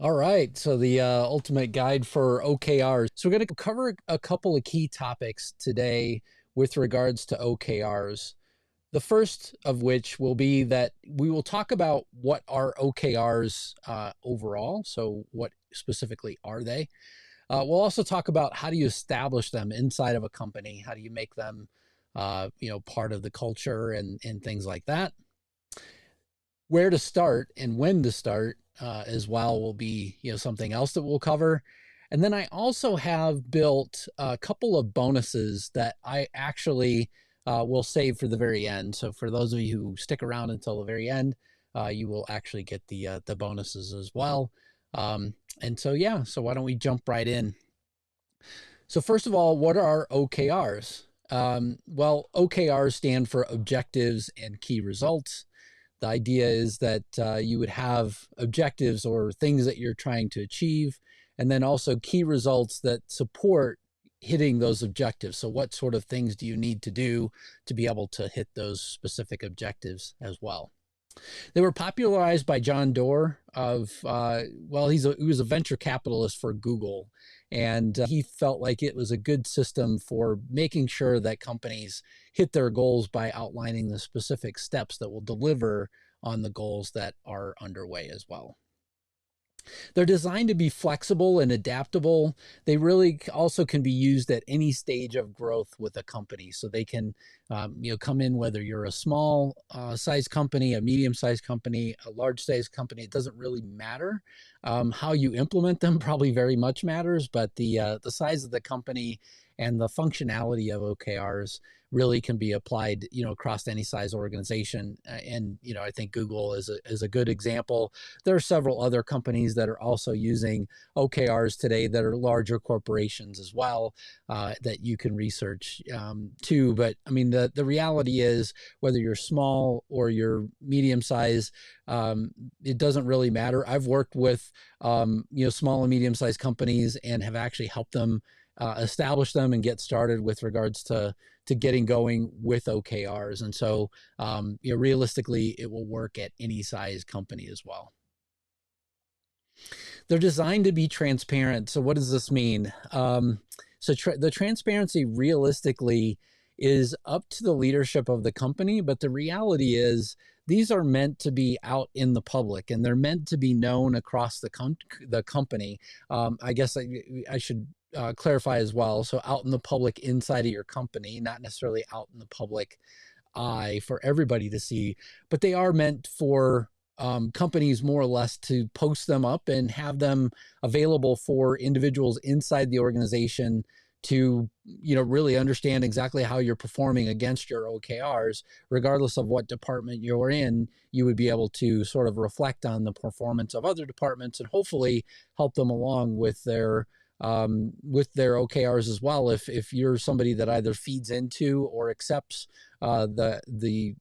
All right, so the ultimate guide for OKRs. So we're going to cover a couple of key topics today with regards to OKRs. The first of which will be that we will talk about what are OKRs overall. So what specifically are they? We'll also talk about how do you establish them inside of a company? How do you make them, part of the culture and things like that? Where to start and when to start as well will be something else that we'll cover. And then I also have built a couple of bonuses that I actually will save for the very end. So for those of you who stick around until the very end, you will actually get the bonuses as well. And so yeah, so why don't we jump right in? So first of all, what are OKRs? Well, OKRs stand for objectives and key results. The idea is that you would have objectives or things that you're trying to achieve, and then also key results that support hitting those objectives. So what sort of things do you need to do to be able to hit those specific objectives as well? They were popularized by John Doerr he was a venture capitalist for Google, and he felt like it was a good system for making sure that companies hit their goals by outlining the specific steps that will deliver on the goals that are underway as well. They're designed to be flexible and adaptable. They really also can be used at any stage of growth with a company. So they can, come in whether you're a small size company, a medium sized company, a large size company. It doesn't really matter. How you implement them probably very much matters, but the size of the company and the functionality of OKRs really can be applied, across any size organization. And I think Google is a good example. There are several other companies that are also using OKRs today that are larger corporations as well, that you can research too. But I mean, the reality is whether you're small or you're medium size, it doesn't really matter. I've worked with small and medium sized companies and have actually helped them establish them and get started with regards to getting going with OKRs. And so, realistically, it will work at any size company as well. They're designed to be transparent. So what does this mean? The transparency realistically is up to the leadership of the company, but the reality is these are meant to be out in the public and they're meant to be known across the company. I guess I should clarify as well. So out in the public inside of your company, not necessarily out in the public eye for everybody to see, but they are meant for companies more or less to post them up and have them available for individuals inside the organization to really understand exactly how you're performing against your OKRs. Regardless of what department you're in, you would be able to sort of reflect on the performance of other departments and hopefully help them along with their OKRs as well. If you're somebody that either feeds into or accepts the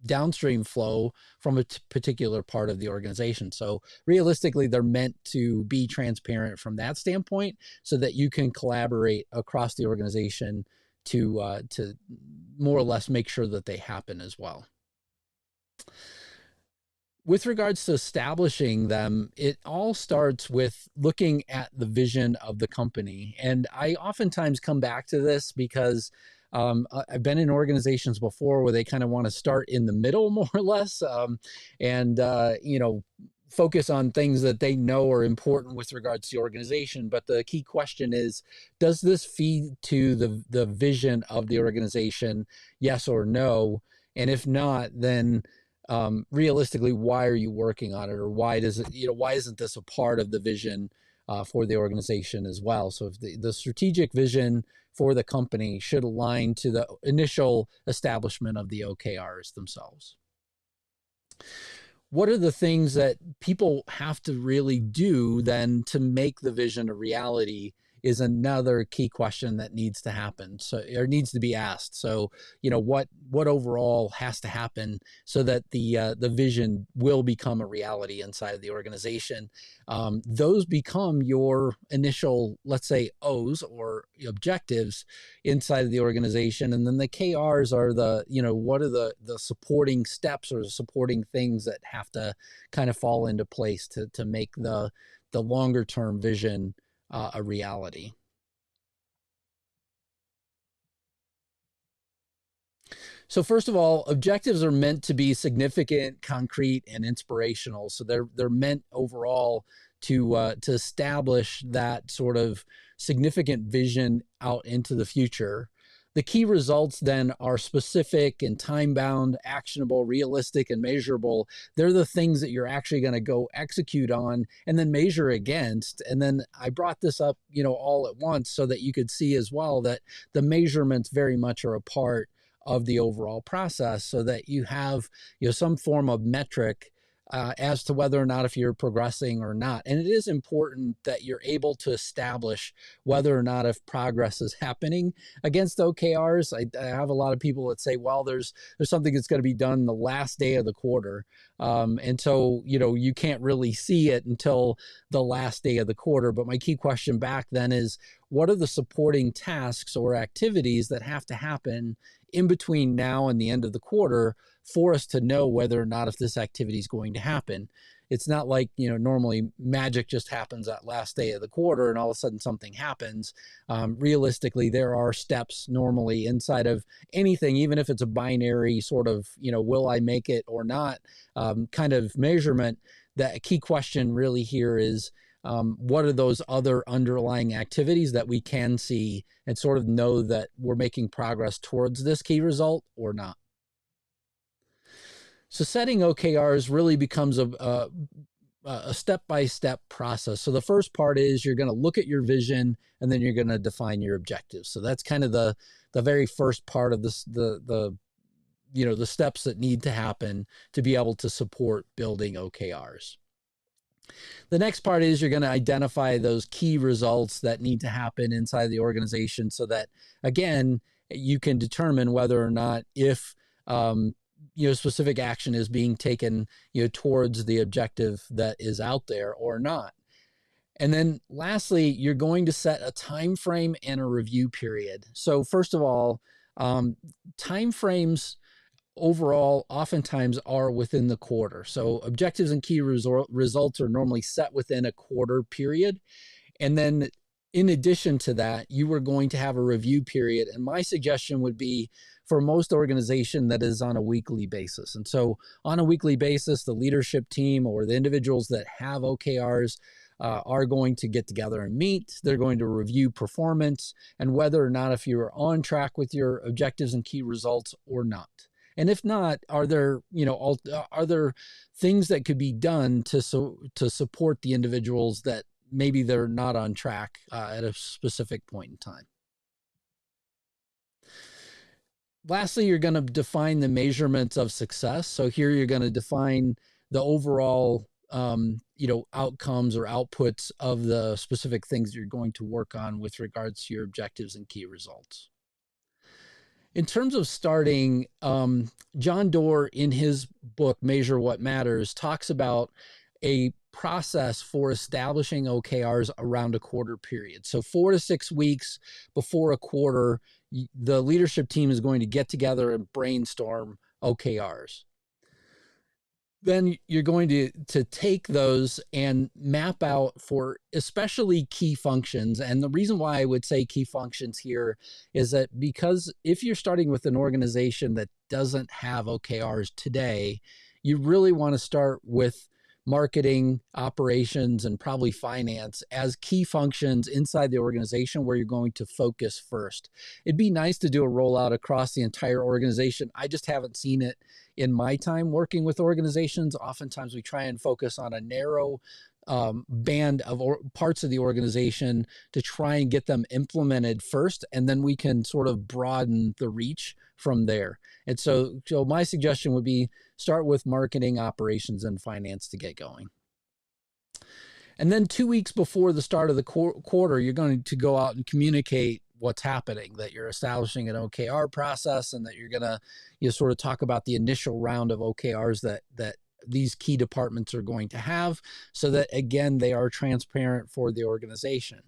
downstream flow from a particular part of the organization. So realistically, they're meant to be transparent from that standpoint so that you can collaborate across the organization to more or less make sure that they happen as well. With regards to establishing them, it all starts with looking at the vision of the company. And I oftentimes come back to this because I've been in organizations before where they kind of want to start in the middle, more or less, and focus on things that they know are important with regards to the organization. But the key question is, does this feed to the vision of the organization? Yes or no? And if not, then realistically, why are you working on it, or why isn't this a part of the vision for the organization as well? So if the strategic vision for the company should align to the initial establishment of the OKRs themselves. What are the things that people have to really do then to make the vision a reality is another key question that needs to happen. So, or needs to be asked. So, what overall has to happen so that the vision will become a reality inside of the organization. Those become your initial, let's say, O's or objectives inside of the organization. And then the KRs are what are the supporting steps or the supporting things that have to kind of fall into place to make the longer term vision a reality. So first of all, objectives are meant to be significant, concrete, and inspirational. So they're meant overall to establish that sort of significant vision out into the future. The key results then are specific and time-bound, actionable, realistic, and measurable. They're the things that you're actually going to go execute on and then measure against. And then I brought this up, all at once so that you could see as well that the measurements very much are a part of the overall process, so that you have some form of metric as to whether or not if you're progressing or not. And it is important that you're able to establish whether or not if progress is happening against OKRs. I have a lot of people that say, well, there's something that's going to be done the last day of the quarter. And so, you can't really see it until the last day of the quarter. But my key question back then is, what are the supporting tasks or activities that have to happen in between now and the end of the quarter for us to know whether or not if this activity is going to happen? It's not like, normally magic just happens that last day of the quarter and all of a sudden something happens. Realistically, there are steps normally inside of anything, even if it's a binary sort of, will I make it or not kind of measurement. That key question really here is, what are those other underlying activities that we can see and sort of know that we're making progress towards this key result or not? So setting OKRs really becomes a step-by-step process. So the first part is you're going to look at your vision and then you're going to define your objectives. So that's kind of the very first part of this, the steps that need to happen to be able to support building OKRs. The next part is you're going to identify those key results that need to happen inside the organization so that, again, you can determine whether or not if specific action is being taken towards the objective that is out there or not. And then lastly, you're going to set a time frame and a review period. So first of all, time frames overall oftentimes are within the quarter. So objectives and key results are normally set within a quarter period. And then in addition to that, you are going to have a review period. And my suggestion would be for most organization that is on a weekly basis. And so on a weekly basis, the leadership team or the individuals that have OKRs are going to get together and meet. They're going to review performance and whether or not if you're on track with your objectives and key results or not. And if not, are there things that could be done to support the individuals that maybe they're not on track at a specific point in time? Lastly, you're going to define the measurements of success. So here you're going to define the overall outcomes or outputs of the specific things you're going to work on with regards to your objectives and key results. In terms of starting, John Doerr in his book, Measure What Matters, talks about a process for establishing OKRs around a quarter period. So 4 to 6 weeks before a quarter, the leadership team is going to get together and brainstorm OKRs. Then you're going to take those and map out for especially key functions. And the reason why I would say key functions here is that because if you're starting with an organization that doesn't have OKRs today, you really want to start with marketing, operations, and probably finance as key functions inside the organization where you're going to focus first. It'd be nice to do a rollout across the entire organization. I just haven't seen it in my time working with organizations. Oftentimes we try and focus on a narrow band of parts of the organization to try and get them implemented first, and then we can sort of broaden the reach from there. And so my suggestion would be start with marketing, operations, and finance to get going. And then 2 weeks before the start of the quarter, you're going to go out and communicate what's happening, that you're establishing an OKR process, and that you're going to sort of talk about the initial round of OKRs that these key departments are going to have, so that, again, they are transparent for the organization.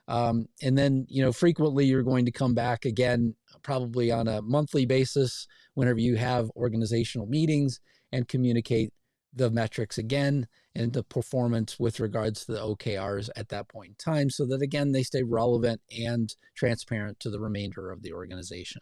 And then, frequently you're going to come back again, probably on a monthly basis, whenever you have organizational meetings, and communicate the metrics again and the performance with regards to the OKRs at that point in time, so that, again, they stay relevant and transparent to the remainder of the organization.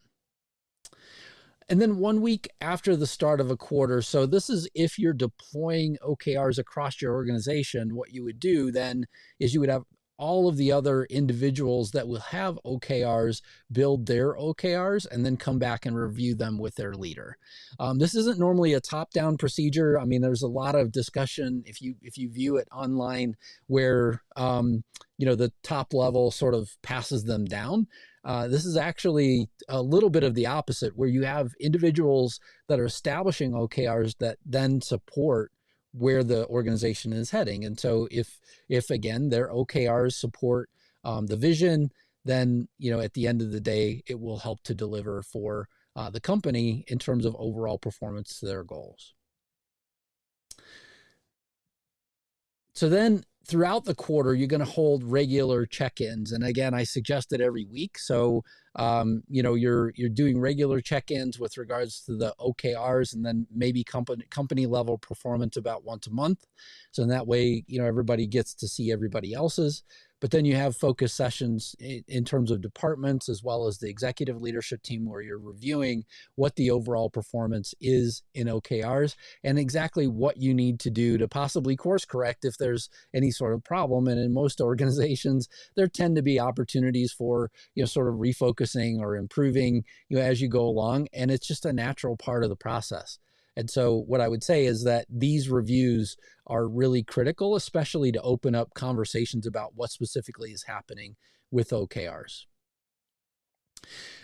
And then 1 week after the start of a quarter, so this is if you're deploying OKRs across your organization, what you would do then is you would have all of the other individuals that will have OKRs build their OKRs and then come back and review them with their leader. This isn't normally a top-down procedure. I mean, there's a lot of discussion if you view it online where the top level sort of passes them down. This is actually a little bit of the opposite, where you have individuals that are establishing OKRs that then support where the organization is heading. And so if again, their OKRs support the vision, then, at the end of the day, it will help to deliver for the company in terms of overall performance to their goals. So then throughout the quarter, you're going to hold regular check-ins. And again, I suggest it every week. So, you're doing regular check-ins with regards to the OKRs, and then maybe company level performance about once a month. So in that way, everybody gets to see everybody else's. But then you have focus sessions in terms of departments, as well as the executive leadership team, where you're reviewing what the overall performance is in OKRs and exactly what you need to do to possibly course correct if there's any sort of problem. And in most organizations, there tend to be opportunities for, sort of refocusing or improving, as you go along. And it's just a natural part of the process. And so what I would say is that these reviews are really critical, especially to open up conversations about what specifically is happening with OKRs.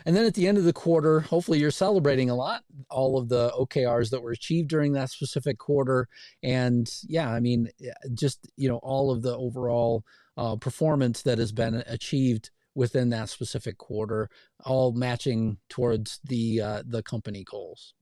And then at the end of the quarter, hopefully you're celebrating a lot, all of the OKRs that were achieved during that specific quarter. And just, all of the overall performance that has been achieved within that specific quarter, all matching towards the company goals.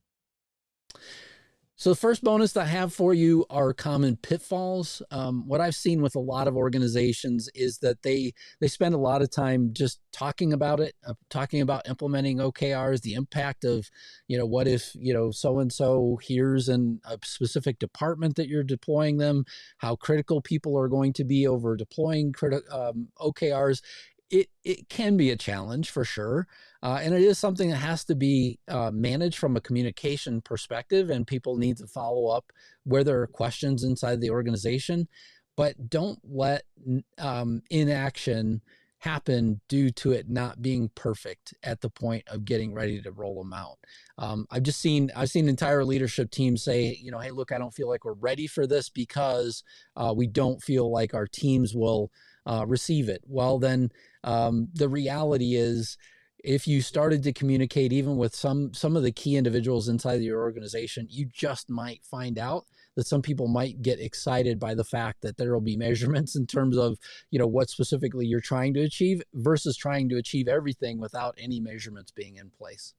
So the first bonus that I have for you are common pitfalls. What I've seen with a lot of organizations is that they spend a lot of time just talking about it, talking about implementing OKRs, the impact of, what if, so-and-so here's in a specific department that you're deploying them, how critical people are going to be over deploying OKRs. It can be a challenge for sure. And it is something that has to be managed from a communication perspective, and people need to follow up where there are questions inside the organization. But don't let inaction happen due to it not being perfect at the point of getting ready to roll them out. I've seen entire leadership teams say, hey, look, I don't feel like we're ready for this because we don't feel like our teams will receive it. Well, then the reality is, if you started to communicate even with some of the key individuals inside your organization, you just might find out that some people might get excited by the fact that there will be measurements in terms of, what specifically you're trying to achieve versus trying to achieve everything without any measurements being in place.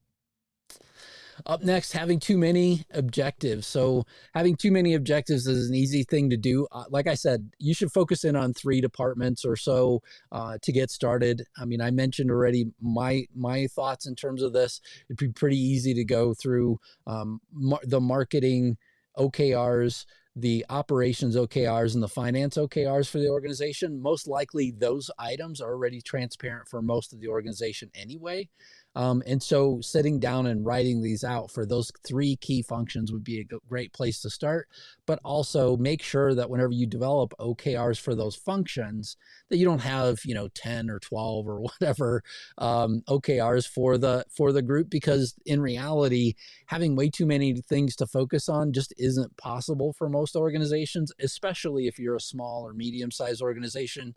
Up next, having too many objectives. So having too many objectives is an easy thing to do. Like I said, you should focus in on 3 departments or so to get started. I mean, I mentioned already my thoughts in terms of this. It'd be pretty easy to go through the marketing OKRs, the operations OKRs, and the finance OKRs for the organization. Most likely those items are already transparent for most of the organization anyway. And so sitting down and writing these out for those 3 key functions would be a great place to start. But also make sure that whenever you develop OKRs for those functions, that you don't have, 10 or 12 or whatever OKRs for the group, because in reality, having way too many things to focus on just isn't possible for most organizations, especially if you're a small or medium-sized organization.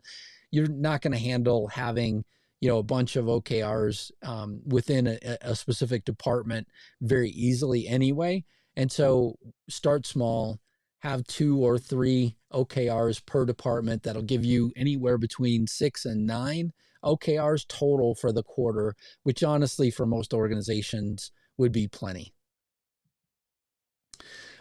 You're not going to handle having a bunch of OKRs within a specific department very easily anyway. And so start small, have 2 or 3 OKRs per department. That'll give you anywhere between 6 and 9 OKRs total for the quarter, which honestly for most organizations would be plenty.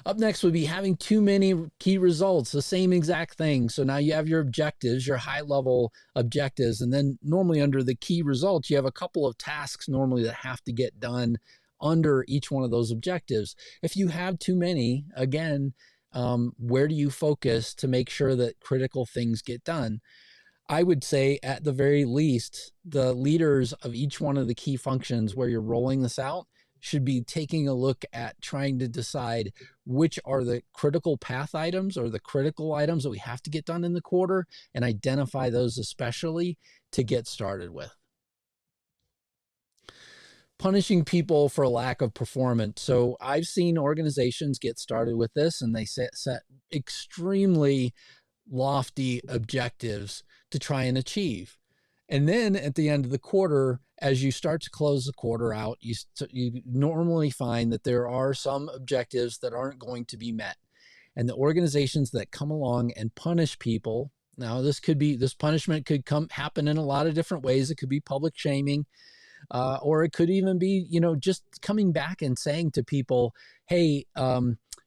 Up next would be having too many key results, the same exact thing. So now you have your objectives, your high level objectives, and then normally under the key results, you have a couple of tasks normally that have to get done under each one of those objectives. If you have too many, again, where do you focus to make sure that critical things get done? I would say at the very least, the leaders of each one of the key functions where you're rolling this out should be taking a look at trying to decide which are the critical path items or the critical items that we have to get done in the quarter and identify those especially to get started with. Punishing people for lack of performance. So I've seen organizations get started with this and they set extremely lofty objectives to try and achieve. And then at the end of the quarter, as you start to close the quarter out, you normally find that there are some objectives that aren't going to be met. And the organizations that come along and punish people, now this punishment could happen in a lot of different ways. It could be public shaming, or it could even be, just coming back and saying to people, hey,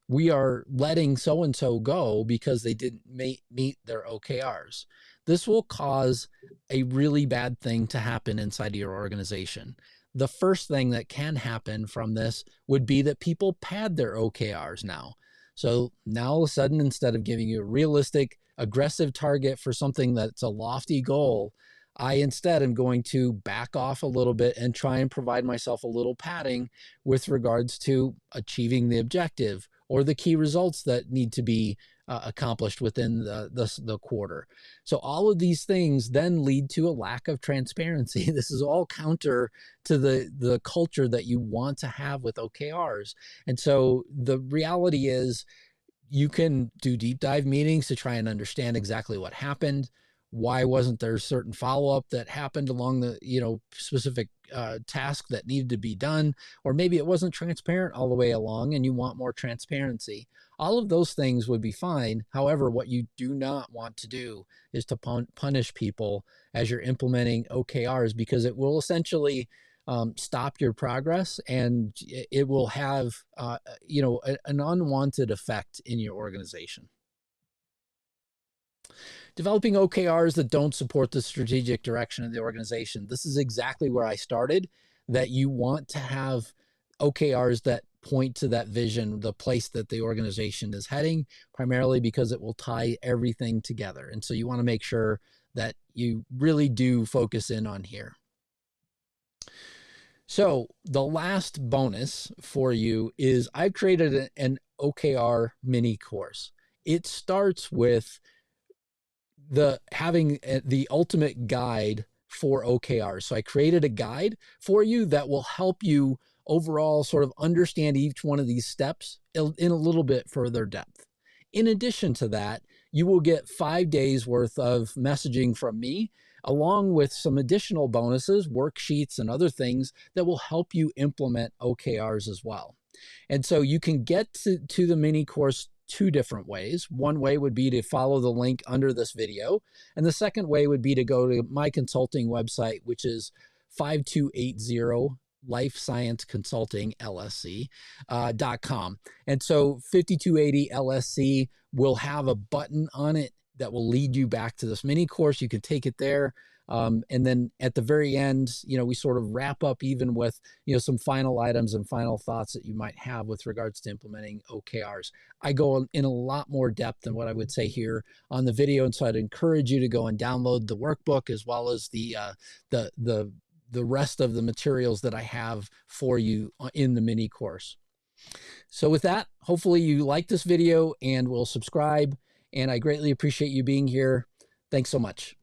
we are letting so-and-so go because they didn't meet their OKRs. This will cause a really bad thing to happen inside of your organization. The first thing that can happen from this would be that people pad their OKRs now. So now all of a sudden, instead of giving you a realistic, aggressive target for something that's a lofty goal, I instead am going to back off a little bit and try and provide myself a little padding with regards to achieving the objective or the key results that need to be accomplished within the quarter. So all of these things then lead to a lack of transparency. This is all counter to the culture that you want to have with OKRs. And so the reality is you can do deep dive meetings to try and understand exactly what happened. Why wasn't there certain follow-up that happened along the specific task that needed to be done? Or maybe it wasn't transparent all the way along and you want more transparency. All of those things would be fine. However, what you do not want to do is to punish people as you're implementing OKRs, because it will essentially stop your progress and it will have an unwanted effect in your organization. Developing OKRs that don't support the strategic direction of the organization. This is exactly where I started, that you want to have OKRs that point to that vision, the place that the organization is heading, primarily because it will tie everything together. And so you want to make sure that you really do focus in on here. So the last bonus for you is I've created an OKR mini course. It starts with having the ultimate guide for OKRs. So I created a guide for you that will help you overall sort of understand each one of these steps in a little bit further depth. In addition to that, you will get 5 days worth of messaging from me, along with some additional bonuses, worksheets, and other things that will help you implement OKRs as well. And so you can get to the mini course 2 different ways. One way would be to follow the link under this video. And the second way would be to go to my consulting website, which is 5280 Life Science Consulting LSC.com. And so 5280 LSC will have a button on it that will lead you back to this mini course. You can take it there. And then at the very end, we sort of wrap up even with, some final items and final thoughts that you might have with regards to implementing OKRs. I go in a lot more depth than what I would say here on the video. And so I'd encourage you to go and download the workbook as well as the rest of the materials that I have for you in the mini course. So with that, hopefully you like this video and will subscribe. And I greatly appreciate you being here. Thanks so much.